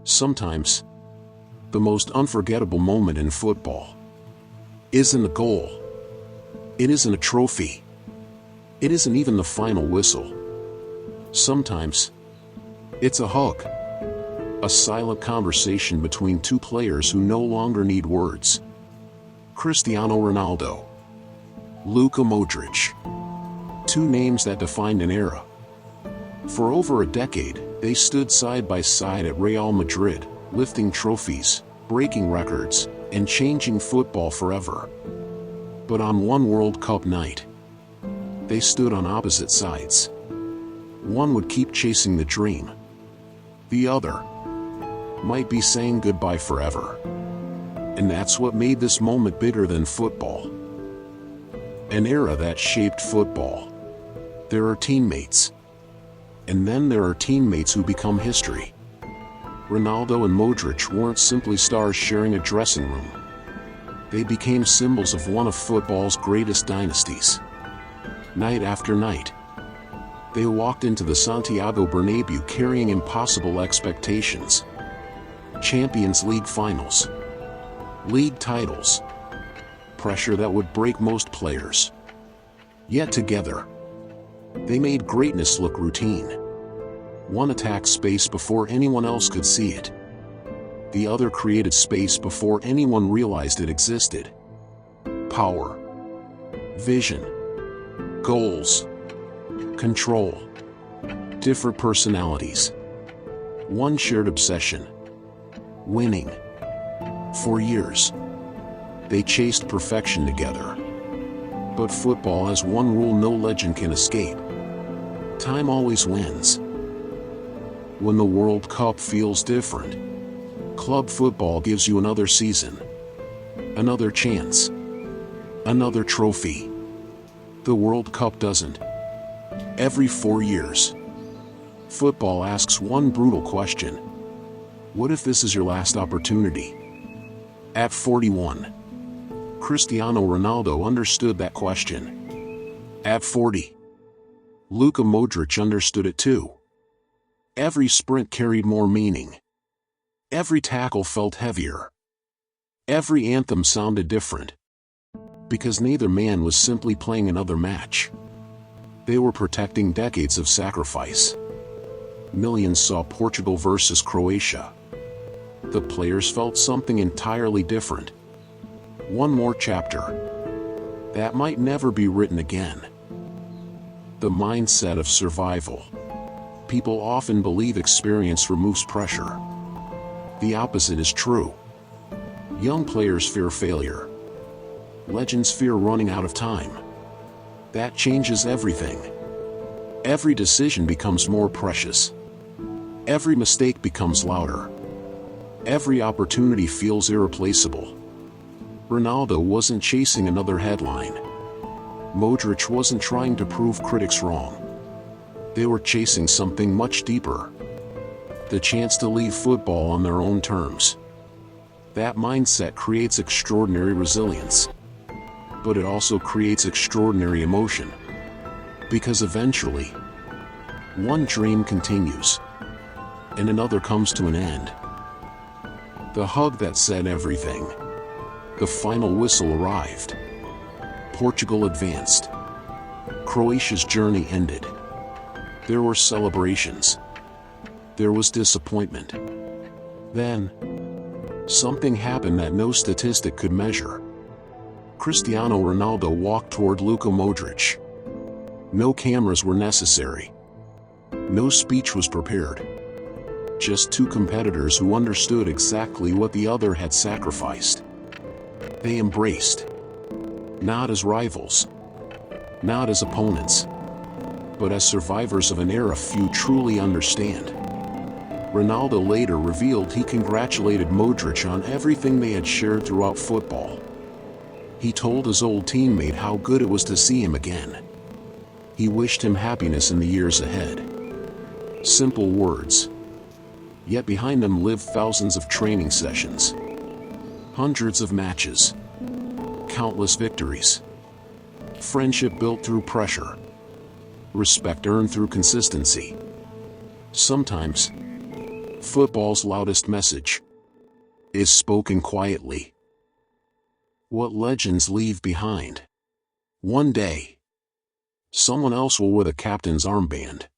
Sometimes, the most unforgettable moment in football isn't a goal. It isn't a trophy. It isn't even the final whistle. Sometimes, it's a hug. A silent conversation between two players who no longer need words. Cristiano Ronaldo, Luka Modric. Two names that defined an era. For over a decade, they stood side by side at Real Madrid, lifting trophies, breaking records, and changing football forever. But on one World Cup night, they stood on opposite sides. One would keep chasing the dream. The other might be saying goodbye forever. And that's what made this moment bigger than football. An era that shaped football. There are teammates. And then there are teammates who become history. Ronaldo and Modric weren't simply stars sharing a dressing room. They became symbols of one of football's greatest dynasties. Night after night, they walked into the Santiago Bernabéu carrying impossible expectations. Champions League finals, league titles, pressure that would break most players. Yet together, they made greatness look routine. One attacked space before anyone else could see it. The other created space before anyone realized it existed. Power, vision, goals, control, different personalities. One shared obsession: winning. For years, they chased perfection together. But football has one rule no legend can escape. Time always wins. When the World Cup feels different, club football gives you another season, another chance, another trophy. The World Cup doesn't. Every 4 years, football asks one brutal question: what if this is your last opportunity? At 41, Cristiano Ronaldo understood that question. At 40, Luka Modric understood it too. Every sprint carried more meaning. Every tackle felt heavier. Every anthem sounded different. Because neither man was simply playing another match. They were protecting decades of sacrifice. Millions saw Portugal versus Croatia. The players felt something entirely different. One more chapter that might never be written again. The mindset of survival. People often believe experience removes pressure. The opposite is true. Young players fear failure. Legends fear running out of time. That changes everything. Every decision becomes more precious. Every mistake becomes louder. Every opportunity feels irreplaceable. Ronaldo wasn't chasing another headline. Modric wasn't trying to prove critics wrong. They were chasing something much deeper. The chance to leave football on their own terms. That mindset creates extraordinary resilience. But it also creates extraordinary emotion. Because eventually, one dream continues, and another comes to an end. The hug that said everything. The final whistle arrived. Portugal advanced. Croatia's journey ended. There were celebrations. There was disappointment. Then, something happened that no statistic could measure. Cristiano Ronaldo walked toward Luka Modric. No cameras were necessary. No speech was prepared. Just two competitors who understood exactly what the other had sacrificed. They embraced. Not as rivals. Not as opponents. But as survivors of an era few truly understand. Ronaldo later revealed he congratulated Modric on everything they had shared throughout football. He told his old teammate how good it was to see him again. He wished him happiness in the years ahead. Simple words. Yet behind them lived thousands of training sessions. Hundreds of matches. Countless victories. Friendship built through pressure. Respect earned through consistency. Sometimes, Football's loudest message is spoken quietly. What legends leave behind. One day, someone else will wear the captain's armband.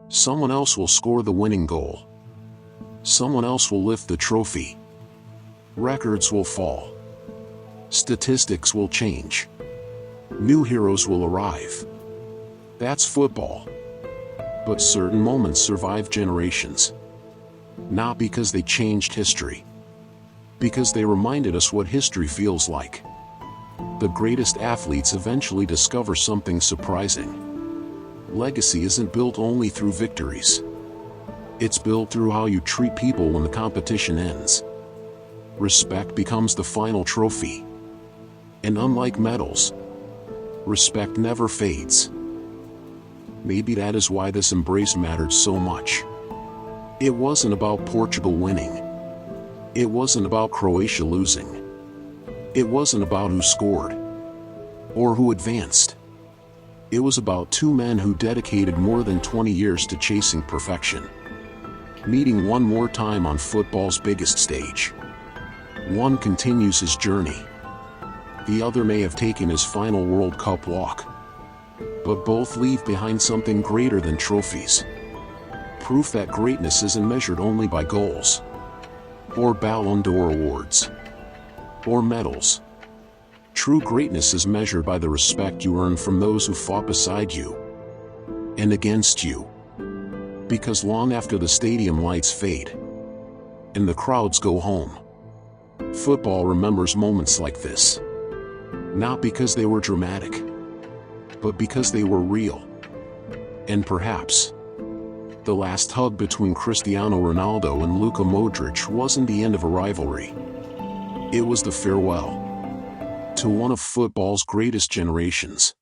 Someone else will score the winning goal. Someone else will lift the trophy. Records will fall. Statistics will change. New heroes will arrive. That's football. But certain moments survive generations. Not because they changed history. Because they reminded us what history feels like. The greatest athletes eventually discover something surprising. Legacy isn't built only through victories. It's built through how you treat people when the competition ends. Respect becomes the final trophy. And unlike medals, respect never fades. Maybe that is why this embrace mattered so much. It wasn't about Portugal winning. It wasn't about Croatia losing. It wasn't about who scored or who advanced. It was about two men who dedicated more than 20 years to chasing perfection. Meeting one more time on football's biggest stage. One continues his journey. The other may have taken his final World Cup walk. But both leave behind something greater than trophies. Proof that greatness isn't measured only by goals, or Ballon d'Or awards, or medals. True greatness is measured by the respect you earn from those who fought beside you and against you. Because long after the stadium lights fade and the crowds go home, football remembers moments like this. Not because they were dramatic, but because they were real. And perhaps the last hug between Cristiano Ronaldo and Luka Modric wasn't the end of a rivalry. It was the farewell to one of football's greatest generations.